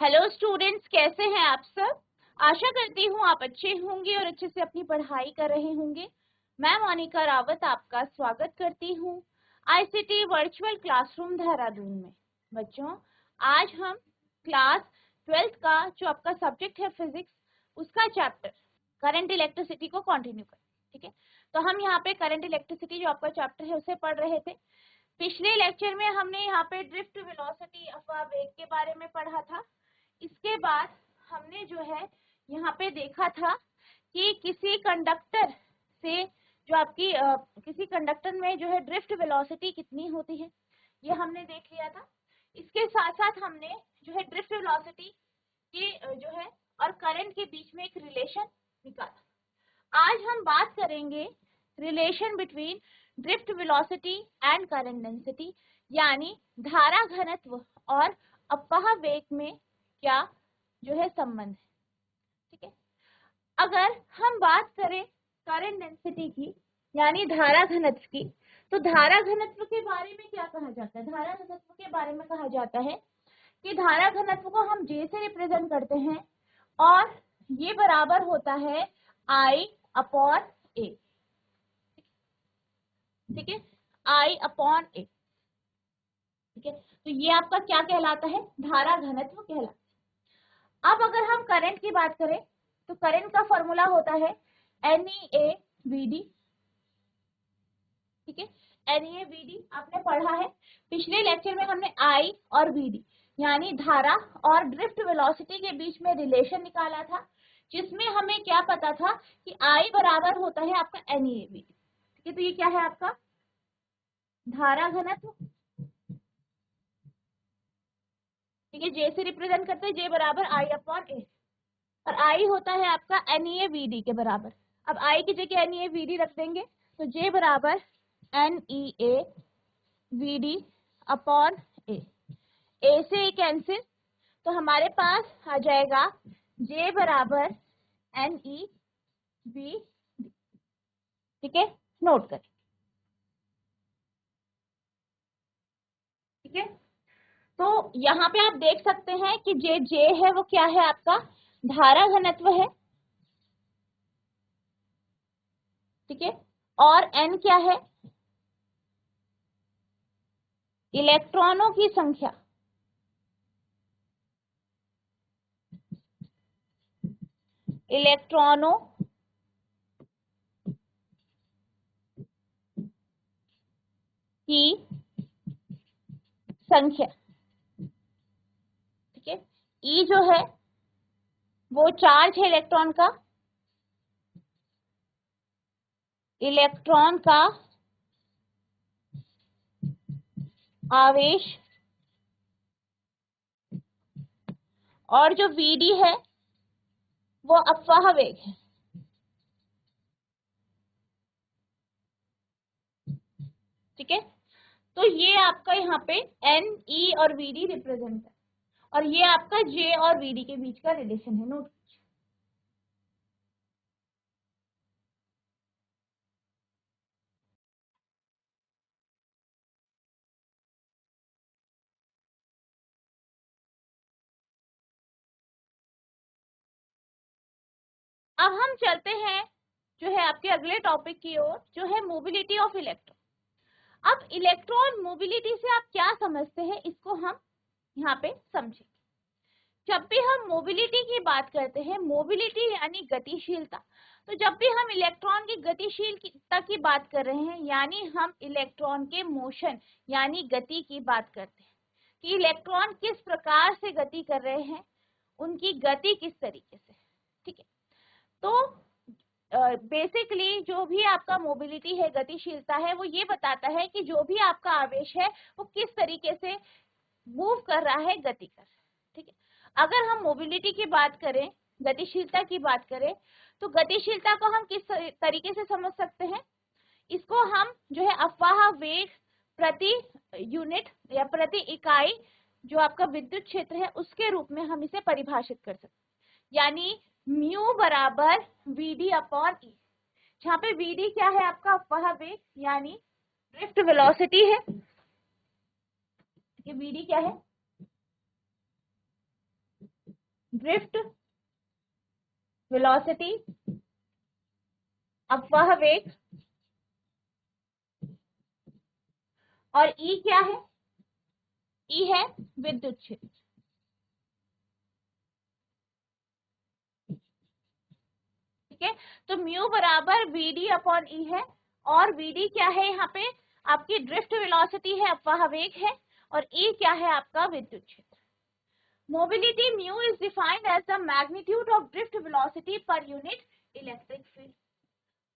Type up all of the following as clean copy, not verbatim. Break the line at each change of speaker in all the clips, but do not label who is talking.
Hello students, कैसे हैं आप सब। आशा करती हूँ आप अच्छे होंगे और अच्छे से अपनी पढ़ाई कर रहे होंगे। मैं मोनिका रावत आपका स्वागत करती हूँ आईसीटी वर्चुअल क्लासरूम देहरादून में। बच्चों, आज हम क्लास 12th का जो आपका सब्जेक्ट है फिजिक्स, उसका चैप्टर करंट इलेक्ट्रिसिटी को कंटिन्यू करें। ठीक है, तो हम यहाँ पे करंट इलेक्ट्रिसिटी जो आपका चैप्टर है उसे पढ़ रहे थे। पिछले लेक्चर में हमने यहाँ पे ड्रिफ्ट वेलोसिटी अथवा वेग के बारे में पढ़ा था। इसके बाद हमने जो है यहाँ पे देखा था कि किसी कंडक्टर से जो आपकी किसी कंडक्टर में जो है ड्रिफ्ट वेलोसिटी कितनी होती है, ये हमने देख लिया था। इसके साथ साथ हमने जो है ड्रिफ्ट वेलोसिटी के जो है और करंट के बीच में एक रिलेशन निकाला। आज हम बात करेंगे relation between drift velocity and current density, यानी धारा घनत्व और अपवाह वेग में क्या जो है संबंध है। ठीक है, अगर हम बात करें करंट डेंसिटी की यानी धारा घनत्व की, तो धारा घनत्व के बारे में क्या कहा जाता है। धारा घनत्व के बारे में कहा जाता है कि धारा घनत्व को हम जे से रिप्रेजेंट करते हैं और ये बराबर होता है I अपॉन ए। ठीक है, I अपॉन ए। ठीक है, तो ये आपका क्या कहलाता है, धारा घनत्व कहलाता है। अब अगर हम करंट की बात करें तो करंट का फॉर्मूला होता है NeAVD। ठीक है, NeAVD आपने पढ़ा है पिछले लेक्चर में। हमने I और VD यानी धारा और ड्रिफ्ट वेलोसिटी के बीच में रिलेशन निकाला था, जिसमें हमें क्या पता था कि I बराबर होता है आपका NeAVD। ठीक है, तो ये क्या है आपका धारा घनत्व। ठीक है, जे से रिप्रेजेंट करते हैं, जे बराबर I अपॉन ए, और I होता है आपका NeAVD के बराबर। अब I की जगह NeAVD रख देंगे तो J बराबर NeAVD अपॉन ए। ए से ए कैंसिल, तो हमारे पास आ जाएगा J बराबर NeVD। ठीक है, नोट करें। ठीक है, तो यहाँ पे आप देख सकते हैं कि जे है वो क्या है आपका धारा घनत्व है। ठीक है, और N क्या है, इलेक्ट्रॉनों की संख्या। इलेक्ट्रॉनों की संख्या। ठीक है, ई जो है वो चार्ज है इलेक्ट्रॉन का, इलेक्ट्रॉन का आवेश, और जो वीडी है वो अपवाह वेग है। ठीक है, तो ये आपका यहाँ पे एन ई और वीडी रिप्रेजेंट है, और ये आपका जे और वीडी के बीच का रिलेशन है। नोट। अब हम चलते हैं जो है आपके अगले टॉपिक की ओर, जो है मोबिलिटी ऑफ इलेक्ट्रॉन। अब इलेक्ट्रॉन मोबिलिटी से आप क्या समझते हैं, इसको हम यहाँ पे समझें। जब भी हम मोबिलिटी की बात करते हैं, मोबिलिटी यानी गतिशीलता, तो जब भी हम इलेक्ट्रॉन की गतिशीलता की बात कर रहे हैं, यानी हम इलेक्ट्रॉन के मोशन यानी गति की बात करते हैं कि इलेक्ट्रॉन किस प्रकार से गति कर रहे हैं, उनकी गति किस तरीके से। ठीक है, तो बेसिकली जो भी आपका मोबिलिटी है, गतिशीलता है, वो ये बताता है कि जो भी आपका आवेश है वो किस तरीके से मूव कर रहा है, गति कर। ठीक है, अगर हम मोबिलिटी की बात करें, गतिशीलता की बात करें, तो गतिशीलता को हम किस तरीके से समझ सकते हैं, इसको हम जो है अपवाह वेग प्रति यूनिट या प्रति इकाई जो आपका विद्युत क्षेत्र है उसके रूप में हम इसे परिभाषित कर सकते हैं, यानी म्यू बराबर वीडी अपॉन ई, जहाँ पे वीडी क्या है आपका अपवाह वेग यानी ड्रिफ्ट वेलोसिटी है। वीडी क्या है, ड्रिफ्ट वेलोसिटी, अपवाह वेग, और ई क्या है? ई है विद्युत क्षेत्र। ठीक है, तो म्यू बराबर वीडी अपॉन ई है, और वीडी क्या है यहाँ पे? आपकी ड्रिफ्ट वेलोसिटी है, अपवाह वेग है, और ई क्या है? आपका विद्युत क्षेत्र। Mobility mu is defined as the magnitude of drift velocity per unit electric field.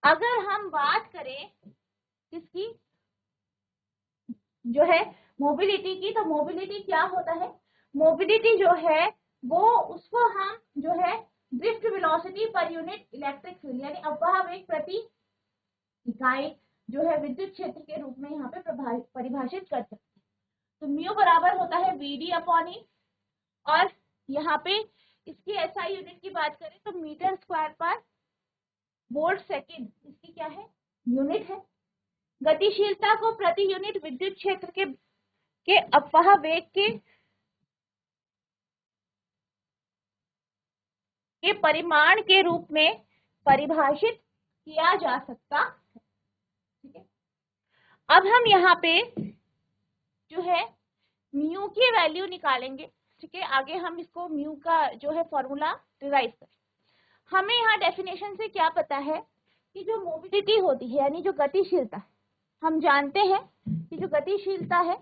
अगर हम बात करें किसकी, जो है मोबिलिटी की, तो मोबिलिटी क्या होता है? मोबिलिटी जो है वो, उसको हम जो है drift velocity per unit electric field यानी अपवाह वेग प्रति इकाई जो है विद्युत क्षेत्र के रूप में यहाँ पे परिभाषित कर सकते हैं। तो म्यू बराबर होता है वीडी अपॉन ई, और यहाँ पे इसकी एसआई यूनिट की बात करें तो मीटर स्क्वायर पर वोल्ट सेकेंड इसकी क्या है? यूनिट है। गतिशीलता को प्रति यूनिट विद्युत क्षेत्र के अपवाह वेग के परिमाण के रूप में परिभाषित किया जा सकता है। ठीक है, अब हम यहाँ पे जो है म्यू की वैल्यू निकालेंगे। ठीक है, आगे हम इसको म्यू का जो है फॉर्मूला डिराइव करें। हमें यहाँ डेफिनेशन से क्या पता है कि जो मोबिलिटी होती है यानी जो गतिशीलता है, हम जानते हैं कि जो गतिशीलता है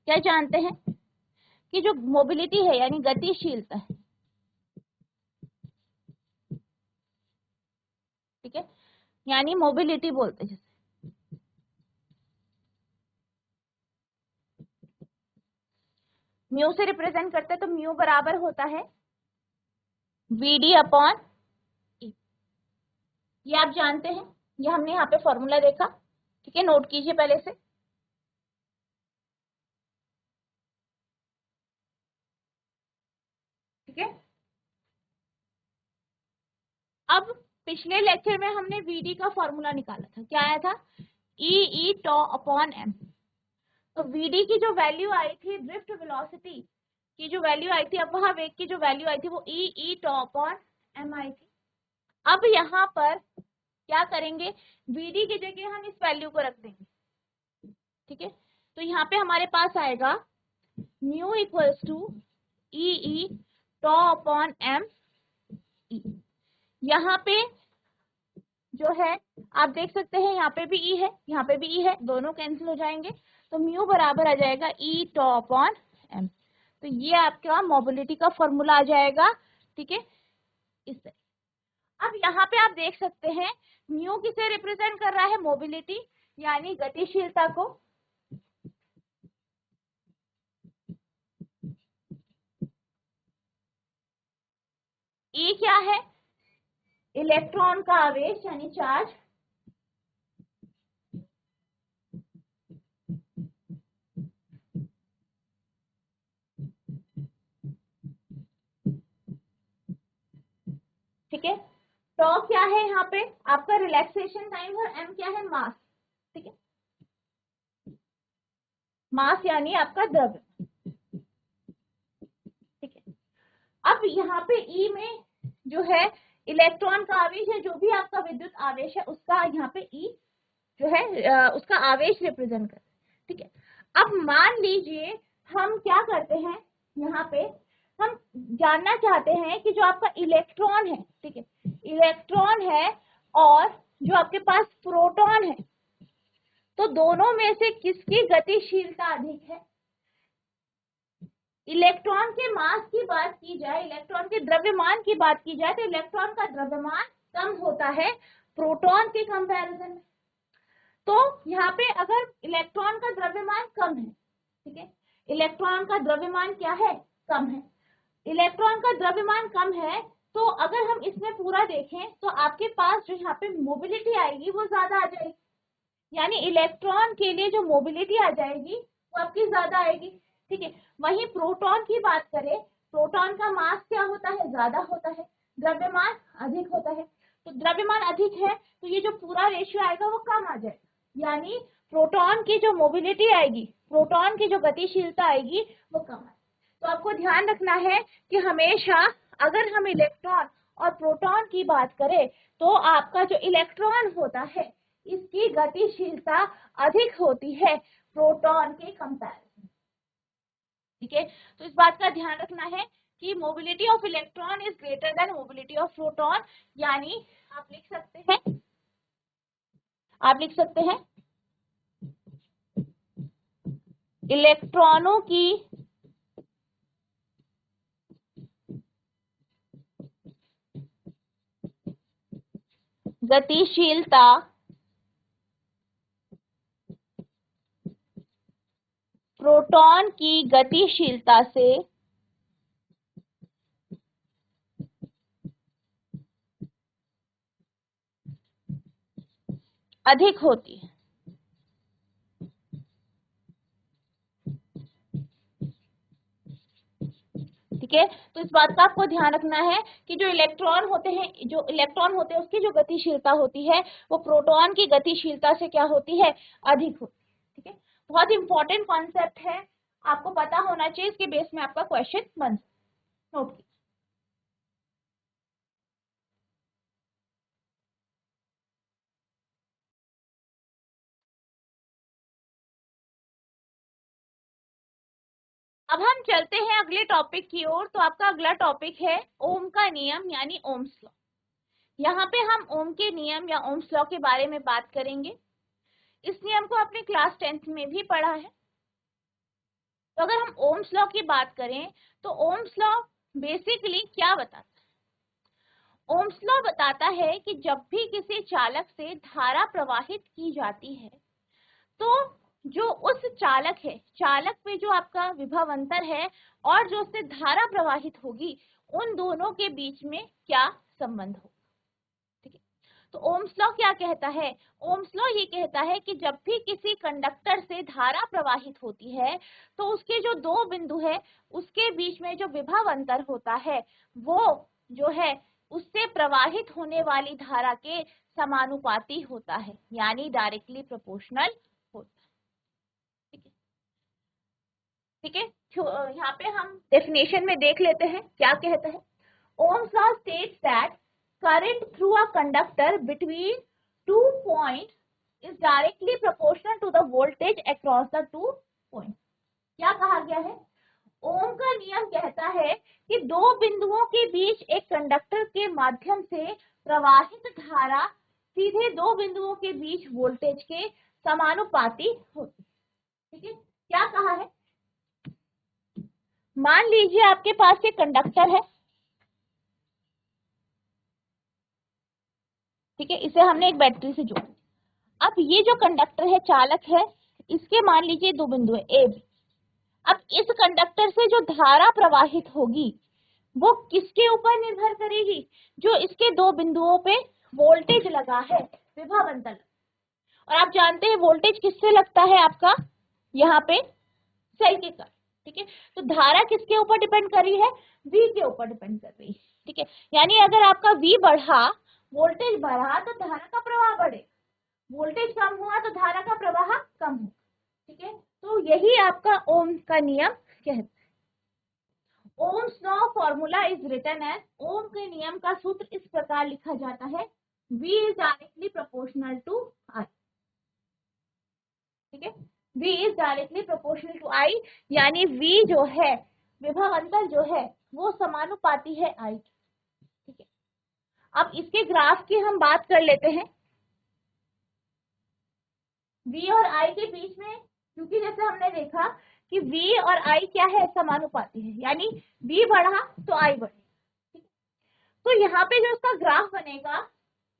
क्या जानते हैं कि जो मोबिलिटी है यानी गतिशीलता है, ठीक है, यानी मोबिलिटी बोलते हैं जैसे, म्यू से रिप्रेजेंट करते हैं, तो म्यू बराबर होता है वीडी अपॉन ई। ये आप जानते हैं, ये हमने यहाँ पे फॉर्मूला देखा। ठीक है, नोट कीजिए पहले से। ठीक है, अब पिछले लेक्चर में हमने वीडी का फॉर्मूला निकाला था, क्या आया था? ई टॉ अपॉन एम। तो वीडी की जो वैल्यू आई थी ड्रिफ्ट वेलोसिटी की, जो वैल्यू आई थी अपवाह वेग की जो वैल्यू आई थी वो ई टॉ अपॉन एम आई थी। अब यहाँ पर क्या करेंगे? वीडी की जगह हम इस वैल्यू को रख देंगे। ठीक है, तो यहाँ पे हमारे पास आएगा mu equals to E tau upon M E. यहाँ पे जो है आप देख सकते हैं यहाँ पे भी ई है, यहाँ पे भी ई है, दोनों कैंसिल हो जाएंगे, तो म्यू बराबर आ जाएगा ई टॉ अपॉन एम। तो ये आपका मोबिलिटी का फॉर्मूला आ जाएगा। ठीक है, इस तरह। अब यहाँ पे आप देख सकते हैं म्यू किसे रिप्रेजेंट कर रहा है? मोबिलिटी यानी गतिशीलता को। ई क्या है? इलेक्ट्रॉन का आवेश यानी चार्ज। ठीक है, टॉ क्या है यहाँ पे? आपका रिलैक्सेशन टाइम, और एम क्या है? मास। ठीक है, मास यानी आपका द्रव्य। ठीक है, अब यहाँ पे ई में जो है इलेक्ट्रॉन का आवेश है, जो भी आपका विद्युत आवेश है उसका यहाँ पे ई जो है उसका आवेश रिप्रेजेंट कर। ठीक है, अब मान लीजिए हम क्या करते हैं, यहाँ पे हम जानना चाहते हैं कि जो आपका इलेक्ट्रॉन है, ठीक है, इलेक्ट्रॉन है और जो आपके पास प्रोटॉन है, तो दोनों में से किसकी गतिशीलता अधिक है? इलेक्ट्रॉन के मास की बात की जाए, इलेक्ट्रॉन के द्रव्यमान की बात की जाए, तो इलेक्ट्रॉन का द्रव्यमान कम होता है प्रोटॉन के कंपैरिजन में। तो यहाँ पे अगर इलेक्ट्रॉन का द्रव्यमान कम है, ठीक है, इलेक्ट्रॉन का द्रव्यमान क्या है? कम है। इलेक्ट्रॉन का द्रव्यमान कम है, तो अगर हम इसमें पूरा देखें तो आपके पास जो यहाँ पे मोबिलिटी आएगी वो ज्यादा आ जाएगी, यानी इलेक्ट्रॉन के लिए जो मोबिलिटी आ जाएगी वो आपकी ज्यादा आएगी। ठीक है, वहीं प्रोटॉन की बात करें, प्रोटॉन का मास क्या होता है? ज्यादा होता है, द्रव्यमान अधिक होता है। तो द्रव्यमान अधिक है तो ये जो पूरा रेशियो आएगा वो कम आ जाएगा। यानी प्रोटॉन की जो मोबिलिटी आएगी, प्रोटॉन की जो गतिशीलता आएगी वो कम है। तो आपको ध्यान रखना है कि हमेशा अगर हम इलेक्ट्रॉन और प्रोटॉन की बात करें तो आपका जो इलेक्ट्रॉन होता है इसकी गतिशीलता अधिक होती है प्रोटॉन के कंपैरिजन। ठीक है, तो इस बात का ध्यान रखना है कि mobility of electron is greater than mobility of proton. यानी आप लिख सकते हैं, आप लिख सकते हैं इलेक्ट्रॉनों की गतिशीलता प्रोटॉन की गतिशीलता से अधिक होती है। ठीक है, तो इस बात का आपको ध्यान रखना है कि जो इलेक्ट्रॉन होते हैं, जो इलेक्ट्रॉन होते हैं उसकी जो गतिशीलता होती है वो प्रोटॉन की गतिशीलता से क्या होती है, अधिक होती है। ठीक है, बहुत इंपॉर्टेंट कॉन्सेप्ट है, आपको पता होना चाहिए, इसके बेस में आपका क्वेश्चन बन नोट। अब हम चलते हैं अगले टॉपिक की ओर। तो आपका अगला टॉपिक है ओम का नियम यानी ओम्स लॉ। यहाँ पे हम ओम के नियम या ओम्स लॉ के बारे में बात करेंगे। इस नियम को आपने क्लास 10th में भी पढ़ा है। तो अगर हम ओम्स लॉ की बात करें तो ओम्स लॉ बेसिकली क्या बताता है? ओम्स लॉ बताता है कि जब भी किसी चालक से धारा प्रवाहित की जाती है तो जो उस चालक है, चालक में जो आपका विभव अंतर है और जो उससे धारा प्रवाहित होगी, उन दोनों के बीच में क्या संबंध हो। ठीक है, तो ओम्स लॉ क्या कहता है? ओम्स लॉ ये कहता है कि जब भी किसी कंडक्टर से धारा प्रवाहित होती है तो उसके जो दो बिंदु है उसके बीच में जो विभव अंतर होता है वो जो है उससे प्रवाहित होने वाली धारा के समानुपाती होता है, यानी डायरेक्टली प्रोपोर्शनल होता है। ठीक है, यहाँ पे हम डेफिनेशन में देख लेते हैं क्या कहता है। Ohm's law states that current through a conductor between 2 points is directly proportional to the voltage across the 2 points। क्या कहा गया है? ओम का नियम कहता है कि दो बिंदुओं के बीच एक कंडक्टर के माध्यम से प्रवाहित धारा सीधे दो बिंदुओं के बीच वोल्टेज के समानुपाती होती है। ठीक है, क्या कहा है? मान लीजिए आपके पास एक कंडक्टर है, ठीक है, इसे हमने एक बैटरी से जोड़ा। अब ये जो कंडक्टर है, चालक है, इसके मान लीजिए दो बिंदु है ए बी। अब इस कंडक्टर से जो धारा प्रवाहित होगी वो किसके ऊपर निर्भर करेगी? जो इसके दो बिंदुओं पे वोल्टेज लगा है, विभव अंतर। और आप जानते हैं वोल्टेज किससे लगता है आपका, यहाँ पे सेल के कारण। ठीक है, तो धारा किसके ऊपर डिपेंड कर रही है? V के ऊपर डिपेंड कर रही है। ठीक है, यानी अगर आपका V बढ़ा, वोल्टेज बढ़ा तो धारा का प्रवाह बढ़े, वोल्टेज कम हुआ तो धारा का प्रवाह कम हो। ठीक है, तो यही आपका ओम का नियम कहता है। Ohm's law formula is written as, Ohm के नियम का सूत्र इस प्रकार लिखा जाता है, V is directly proportional to I। ठीक है, V is directly proportional to I, यानी V जो है, विभव अंतर जो है वो समानुपाती है I। ठीक है, अब इसके ग्राफ की हम बात कर लेते हैं। V और I के बीच में, क्योंकि जैसे हमने देखा कि V और I क्या है, समानुपाती है, यानी V बढ़ा तो I बढ़े। तो यहाँ पे जो इसका ग्राफ बनेगा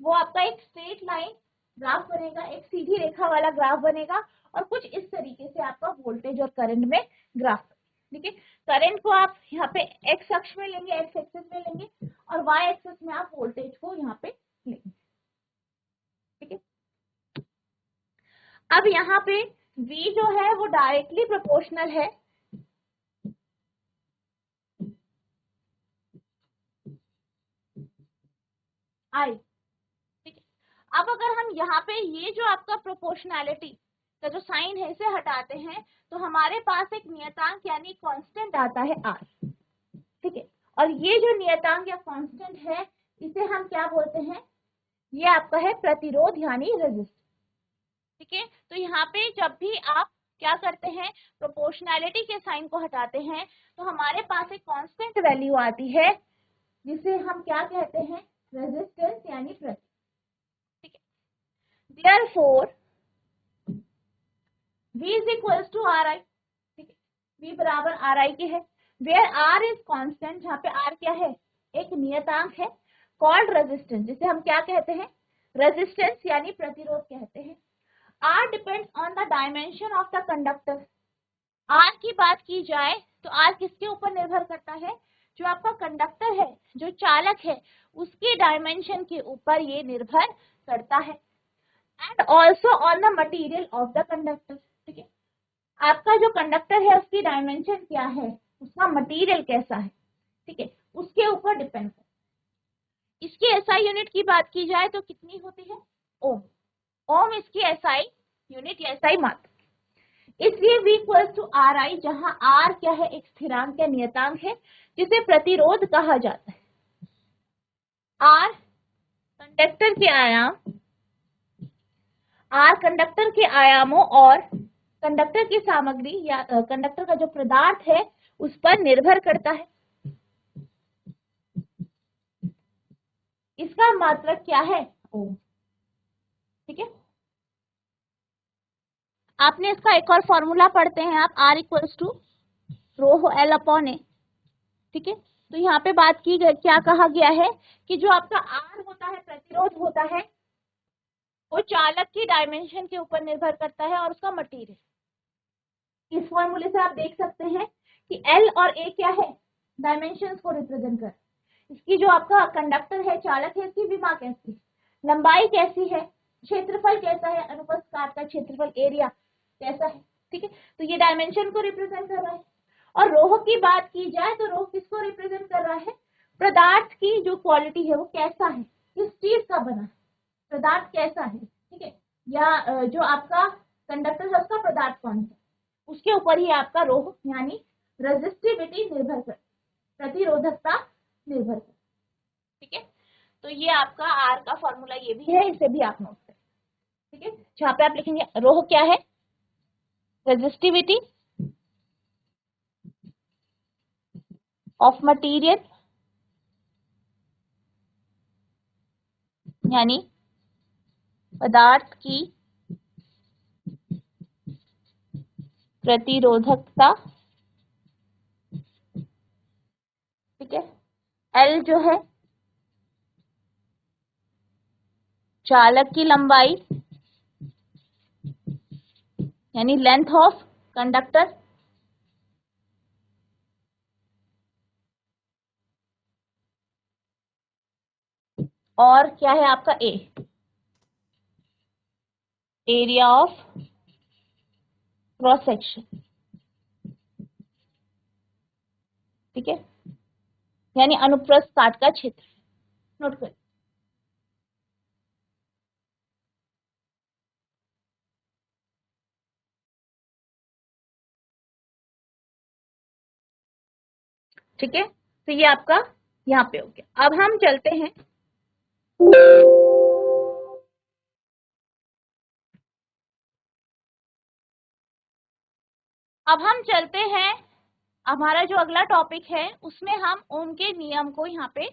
वो आपका एक स्ट्रेट लाइन ग्राफ बनेगा, एक सीधी रेखा वाला ग्राफ बनेगा और कुछ इस तरीके से आपका वोल्टेज और करंट में ग्राफ। ठीक है, करंट को आप यहाँ पे एक्स अक्ष में लेंगे, एक्स एक्सिस में लेंगे, और वाई एक्सिस में आप वोल्टेज को यहाँ पे लेंगे। ठीक है, अब यहाँ पे V जो है वो डायरेक्टली प्रोपोर्शनल है I। ठीक है, अब अगर हम यहाँ पे ये जो आपका प्रोपोर्शनैलिटी का जो साइन है इसे हटाते हैं तो हमारे पास एक नियतांक यानी कांस्टेंट आता है आर, ठीक है। और ये जो नियतांक या कांस्टेंट है इसे हम क्या बोलते हैं, ये आपका है प्रतिरोध यानी रेजिस्टेंस, ठीक है। तो यहाँ पे जब भी आप क्या करते हैं, प्रोपोर्शनैलिटी के साइन को हटाते हैं तो हमारे पास एक कांस्टेंट वैल्यू आती है जिसे हम क्या कहते हैं, रेजिस्टेंस यानी प्रतिरोध, ठीक है। Therefore V is equals to RI, ठीक है। V बराबर RI के है, where R is constant, यहाँ पे R क्या है, एक नियतांक है, called resistance, जिसे हम क्या कहते हैं, रेजिस्टेंस यानी प्रतिरोध कहते हैं। R depends on the dimension of the conductor, R की बात की जाए तो R किसके ऊपर निर्भर करता है, जो आपका कंडक्टर है, जो चालक है, उसकी डायमेंशन के ऊपर ये निर्भर करता है। And also on the material of the conductor, ठीक है। आपका जो कंडक्टर है उसकी डायमेंशन क्या है, उसका मटीरियल कैसा है, ठीक है, उसके ऊपर डिपेंड करता है। इसकी एसआई यूनिट की बात की जाए तो कितनी होती है, ओम, ओम इसकी एसआई यूनिट या एसआई मात्रा, इसलिए V equals to R I, जहां R क्या है, एक स्थिरांक या नियतांक है जिसे प्रतिरोध कहा जाता है। R कंडक्टर के आयाम, R कंडक्टर के आयामों और कंडक्टर की सामग्री या कंडक्टर का जो पदार्थ है उस पर निर्भर करता है। इसका मात्रक क्या है, ओम, ठीक है। आपने इसका एक और फॉर्मूला पढ़ते हैं आप, R equals to rho l upon a, ठीक है। तो यहाँ पे बात की गई, क्या कहा गया है कि जो आपका R होता है, प्रतिरोध होता है, वो चालक की डायमेंशन के ऊपर निर्भर करता है और उसका मटेरियल। इस फॉर्मूले से आप देख सकते हैं कि L और A क्या है, डायमेंशंस को रिप्रेजेंट कर, इसकी जो आपका कंडक्टर है, चालक है, इसकी विमा कैसी है, लंबाई कैसी है, क्षेत्रफल कैसा है, अनुप्रस्थ काट का क्षेत्रफल एरिया कैसा है, ठीक है। तो ये डायमेंशन को रिप्रेजेंट कर रहा है। और रोह की बात की जाए तो रोह किसको रिप्रेजेंट कर रहा है, पदार्थ की जो क्वालिटी है वो कैसा है, किस चीज का बना है, पदार्थ कैसा है, ठीक है, या जो आपका कंडक्टर है उसका पदार्थ कौन सा, उसके ऊपर ही आपका रोह यानी रेजिस्टिविटी निर्भर कर, प्रतिरोधकता निर्भर कर, ठीक है। तो ये आपका आर का फॉर्मूला ये भी है, इसे भी आप नोट करें, ठीक है। जहाँ पे आप लिखेंगे रोह क्या है, रेजिस्टिविटी ऑफ मटीरियल यानी पदार्थ की प्रतिरोधकता, ठीक है। एल जो है चालक की लंबाई यानी लेंथ ऑफ कंडक्टर, और क्या है आपका ए, एरिया ऑफ क्रॉस सेक्शन, ठीक है, यानी अनुप्रस्थ काट का क्षेत्र, नोट करें। ठीक है, तो ये आपका यहाँ पे हो गया। अब हम चलते हैं हमारा जो अगला टॉपिक है उसमें हम ओम के नियम को यहाँ पे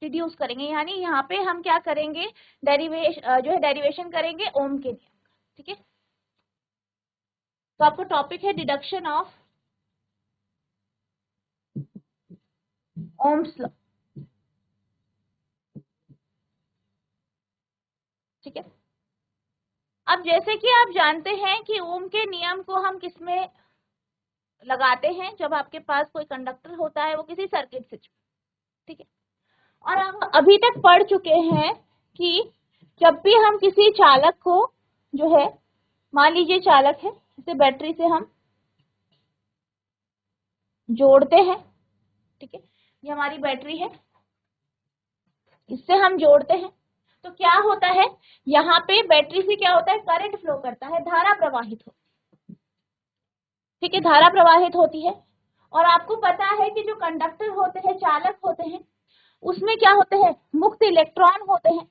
रिड्यूस करेंगे, यानी यहाँ पे हम क्या करेंगे, डेरिवेशन करेंगे ओम के नियम, ठीक है। तो आपको टॉपिक है डिडक्शन ऑफ ओम्स लॉ, ठीक है। अब जैसे कि आप जानते हैं कि ओम के नियम को हम किसमें लगाते हैं, जब आपके पास कोई कंडक्टर होता है वो किसी सर्किट से, ठीक है। और हम अभी तक पढ़ चुके हैं कि जब भी हम किसी चालक को जो है, मान लीजिए चालक है, इसे बैटरी से हम जोड़ते हैं, ठीक है, ये हमारी बैटरी है, इससे हम जोड़ते हैं, तो क्या होता है, यहाँ पे बैटरी से क्या होता है, करंट फ्लो करता है, धारा प्रवाहित हो, ठीक है, धारा प्रवाहित होती है। और आपको पता है कि जो कंडक्टर होते हैं, चालक होते हैं, उसमें क्या होते हैं, मुक्त इलेक्ट्रॉन होते हैं,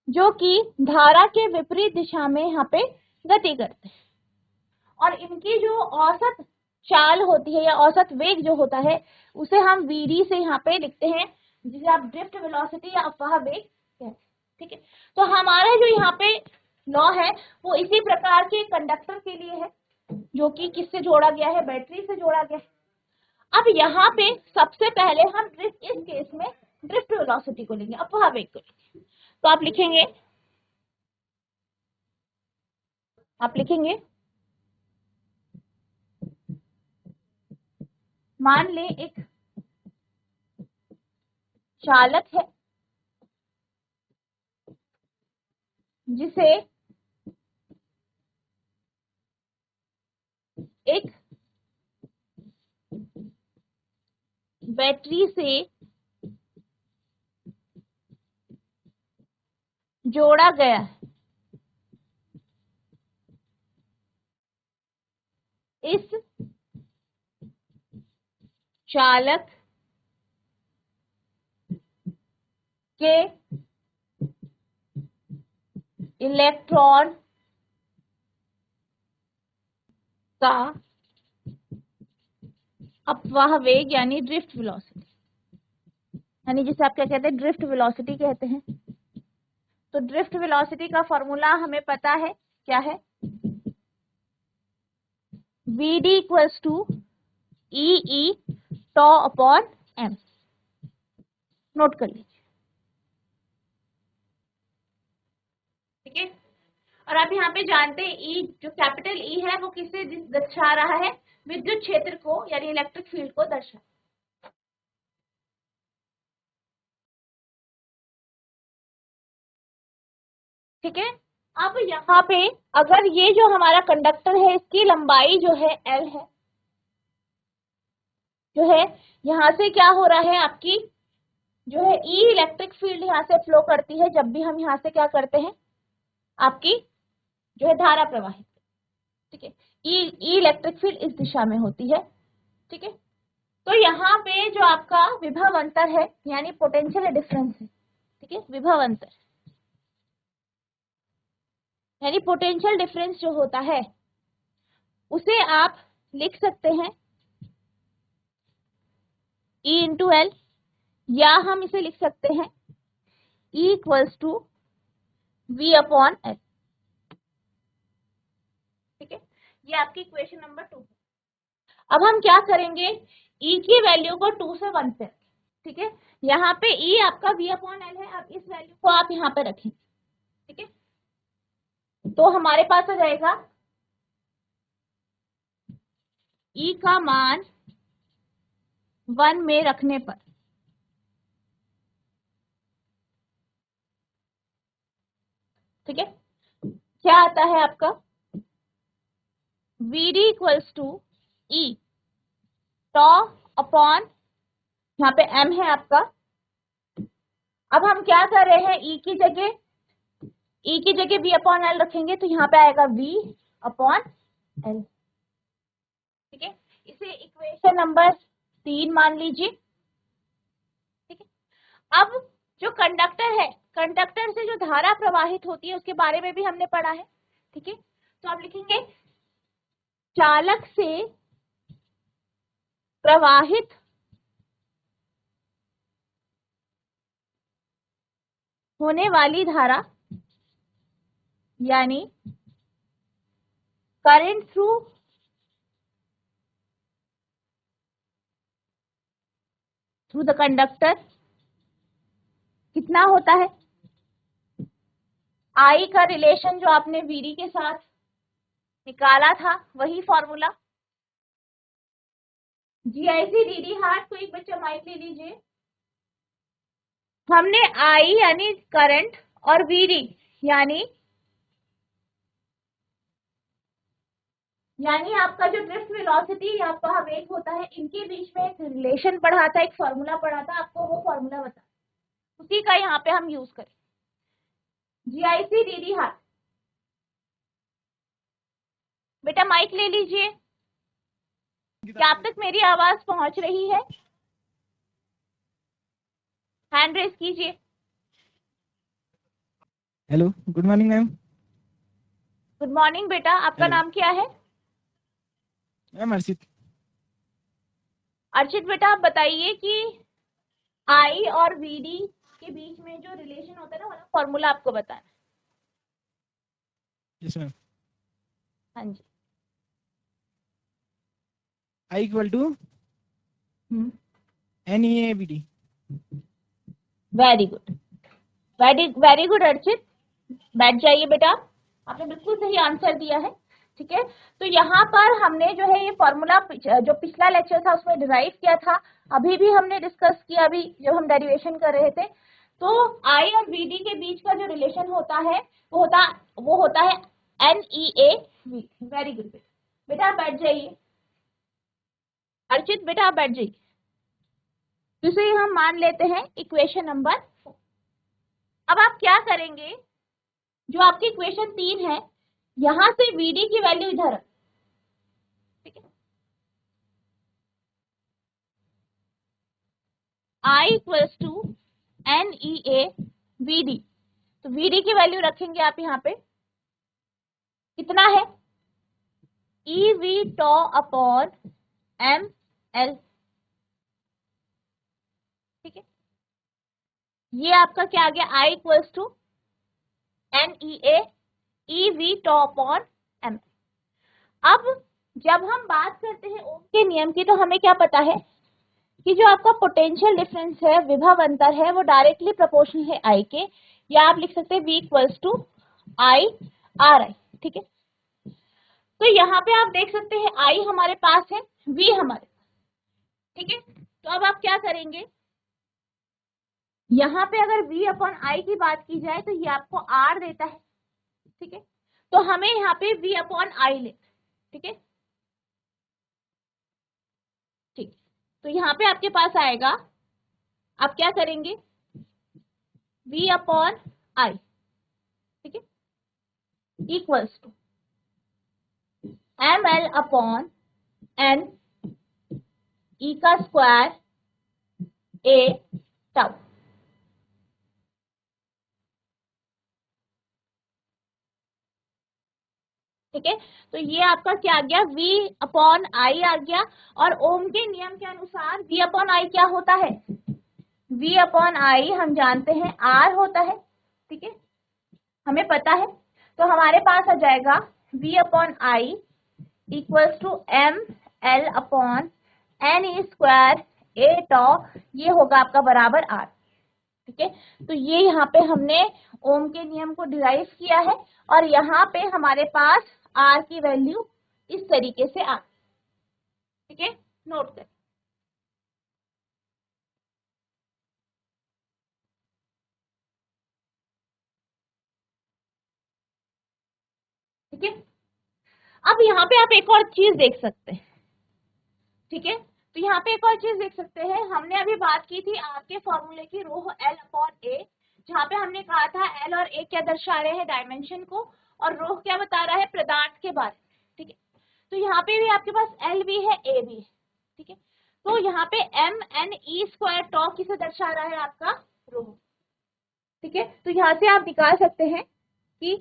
जो कि धारा के विपरीत दिशा में यहाँ पे गति करते हैं। और इनकी जो औसत चाल होती है या औसत वेग जो होता है, उसे हम vd से यहाँ पे लिखते हैं, जिसे आप ड्रिफ्ट वेलोसिटी या अफवाह वेग कहते हैं, ठीक है। तो हमारा जो यहाँ पे लॉ है वो इसी प्रकार के कंडक्टर के लिए है, जो कि किससे जोड़ा गया है, बैटरी से जोड़ा गया है। अब यहाँ पे सबसे पहले हम ड्रिफ्ट, इस केस में ड्रिफ्ट वेलोसिटी को लेंगे, अफवाह वेग को लेंगे। तो आप लिखेंगे मान ले एक चालक है जिसे एक बैटरी से जोड़ा गया है। इस चालक के इलेक्ट्रॉन का अपवाह वेग यानी ड्रिफ्ट वेलोसिटी, यानी जिसे आप क्या कहते हैं, ड्रिफ्ट वेलोसिटी कहते हैं। तो ड्रिफ्ट वेलोसिटी का फॉर्मूला हमें पता है, क्या है, vd equals to E tau upon M. Note कर लीजिए, ठीक है। और आप यहाँ पे जानते हैं ई, जो कैपिटल ई है वो किसे दर्शा रहा है, विद्युत क्षेत्र को यानी इलेक्ट्रिक फील्ड को दर्शा, ठीक है। अब यहाँ पे अगर ये जो हमारा कंडक्टर है इसकी लंबाई जो है एल है, जो है यहाँ से क्या हो रहा है, आपकी जो है ई इलेक्ट्रिक फील्ड यहाँ से फ्लो करती है जब भी हम यहाँ से क्या करते हैं, आपकी जो है धारा प्रवाहित, ठीक है। ई इलेक्ट्रिक फील्ड इस दिशा में होती है, ठीक है। तो यहाँ पे जो आपका विभव अंतर है यानी पोटेंशियल डिफरेंस है, ठीक है, विभव अंतर यानी पोटेंशियल डिफरेंस जो होता है उसे आप लिख सकते हैं E इंटू एल, या हम इसे लिख सकते हैं E equals to V upon L, ठीक है। ये आपकी इक्वेशन नंबर 2 है। अब हम क्या करेंगे, E की वैल्यू को 2 से 1 पे, ठीक है। यहाँ पे E आपका V अपॉन एल है, अब इस वैल्यू को आप यहाँ पे रखें, ठीक है। तो हमारे पास आ जाएगा E का मान 1 में रखने पर, ठीक है, क्या आता है आपका Vd equals to E tau upon, यहाँ पे m है आपका। अब हम क्या कर रहे हैं, E की जगह V अपॉन एल रखेंगे, तो यहाँ पे आएगा V अपॉन एल, ठीक है। इसे इक्वेशन नंबर 3 मान लीजिए, ठीक है। अब जो कंडक्टर है, कंडक्टर से जो धारा प्रवाहित होती है उसके बारे में भी हमने पढ़ा है, ठीक है। तो आप लिखेंगे चालक से प्रवाहित होने वाली धारा यानी करंट थ्रू द कंडक्टर कितना होता है, आई का रिलेशन जो आपने वीडी के साथ निकाला था वही फॉर्मूला, जीआईसी डीडी हार्ट को एक बच्चा माइक ले लीजिए। हमने आई यानी करंट और वीडी यानी आपका जो ड्रिफ्ट वेलोसिटी या आपका वेग होता है, इनके बीच में एक रिलेशन पढ़ा था, एक फॉर्मूला पढ़ा था, आपको वो फॉर्मूला बता, उसी का यहाँ पे हम यूज करें। GIC DD हाथ, बेटा माइक ले लीजिए। क्या आप तक मेरी आवाज पहुंच रही है? हैंड रेस कीजिए।
Hello, good morning ma'am.
Good morning बेटा, आपका
हेलो
नाम क्या है?
मैम, अर्षित।
अर्चित बेटा, आप बताइए कि आई और वीडी के बीच में जो रिलेशन होता है ना, वाला फॉर्मूला आपको बताना।
Yes ma'am.
हाँ जी।
I equal to NEABD।
Very good, very very good Archit, बैठ जाइए बेटा, आपने बिल्कुल सही आंसर दिया है। ठीक है, तो यहाँ पर हमने जो है ये फॉर्मूला जो पिछला लेक्चर था उसमें डिराइव किया था, अभी भी हमने डिस्कस किया, अभी जब हम डेरिवेशन कर रहे थे। तो आई और वीडी के बीच का जो रिलेशन होता है वो होता है NEAV। वेरी गुड बेटा, आप बैठ जाइए। अर्चित बेटा आप बैठ जाइए। दूसरी हम मान लेते हैं इक्वेशन नंबर 4। अब आप क्या करेंगे, जो आपकी इक्वेशन 3 है, यहां से वीडी की वैल्यू इधर, ठीक है, I इक्वल्स टू NEAVD, तो VD की वैल्यू रखेंगे आप यहाँ पे, कितना है EV टॉ अपॉन ML। ठीक है, ये आपका क्या आ गया, I equals to NEA EV tau upon ML। अब जब हम बात करते हैं ओम के नियम की, तो हमें क्या पता है कि जो आपका पोटेंशियल डिफरेंस है, विभव अंतर है, वो डायरेक्टली प्रोपोर्शनल है I के, या आप लिख सकते हैं V इक्वल्स टू IRI। ठीक है, तो यहाँ पे आप देख सकते हैं I हमारे पास है, V हमारे पास। ठीक है, तो अब आप क्या करेंगे, यहाँ पे अगर V अपॉन I की बात की जाए तो ये आपको R देता है। ठीक है, तो हमें यहाँ पे V अपॉन I ले, ठीक है, ठीक, तो यहाँ पे आपके पास आएगा, आप क्या करेंगे, V अपॉन I, ठीक है, equals to ML upon N E का स्क्वायर A टाउ। ठीक है, तो ये आपका क्या आ गया, V अपॉन I आ गया, और ओम के नियम के अनुसार V अपॉन I क्या होता है, V अपॉन I हम जानते हैं R होता है। ठीक है, हमें पता है, तो हमारे पास आ जाएगा V upon I equals to ML upon NE square A tau, ये होगा आपका बराबर R। ठीक है, तो ये यहाँ पे हमने ओम के नियम को डिराइव किया है, और यहाँ पे हमारे पास R की वैल्यू इस तरीके से आ, ठीक है, नोट कर। ठीक है, अब यहाँ पे आप एक और चीज देख सकते हैं। ठीक है, तो यहाँ पे एक और चीज देख सकते हैं, हमने अभी बात की थी आर के फॉर्मूले की, रो L अपॉन ए, जहाँ पे हमने कहा था L और A क्या दर्शा रहे हैं, डायमेंशन को, और रो क्या बता रहा है, पदार्थ के बारे में। ठीक है, तो यहाँ पे भी आपके पास L भी है, A भी है। ठीक है, तो यहाँ पे MNE स्क्वायर टॉ किसे दर्शा रहा है, आपका रो। ठीक है, तो यहाँ से आप निकाल सकते हैं कि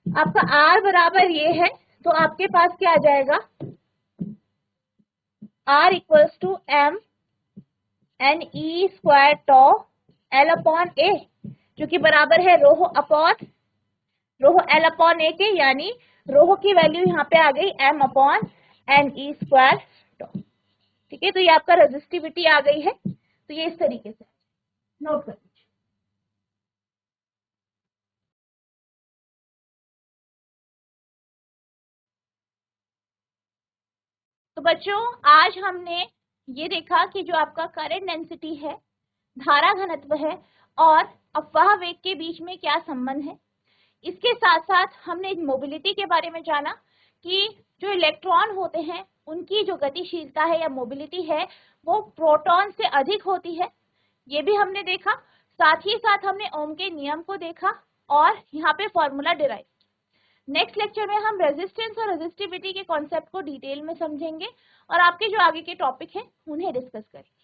आपका R बराबर ये है, तो आपके पास क्या आ जाएगा, R equals to MNE square tau L upon A, जो कि बराबर है रोह L अपॉन A के, यानी रोह की वैल्यू यहाँ पे आ गई M अपॉन NE स्क्वायर टॉ। ठीक है, तो ये आपका रेजिस्टिविटी आ गई है, तो ये इस तरीके से नोट कर लीजिए। तो बच्चों, आज हमने ये देखा कि जो आपका करंट डेंसिटी है, धारा घनत्व है, और अफवाह वेग के बीच में क्या संबंध है। इसके साथ साथ हमने मोबिलिटी के बारे में जाना कि जो इलेक्ट्रॉन होते हैं उनकी जो गतिशीलता है या मोबिलिटी है वो प्रोटॉन से अधिक होती है, ये भी हमने देखा। साथ ही साथ हमने ओम के नियम को देखा, और यहाँ पे फॉर्मूला डिराइव। नेक्स्ट लेक्चर में हम रेजिस्टेंस और रेजिस्टिविटी के कॉन्सेप्ट को डिटेल में समझेंगे और आपके जो आगे के टॉपिक हैं उन्हें डिस्कस करेंगे।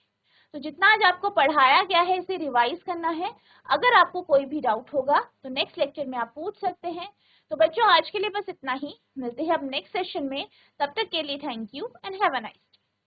तो जितना आज आपको पढ़ाया गया है इसे रिवाइज करना है। अगर आपको कोई भी डाउट होगा तो नेक्स्ट लेक्चर में आप पूछ सकते हैं। तो बच्चों आज के लिए बस इतना ही, मिलते हैं अब नेक्स्ट सेशन में। तब तक के लिए thank you and have a nice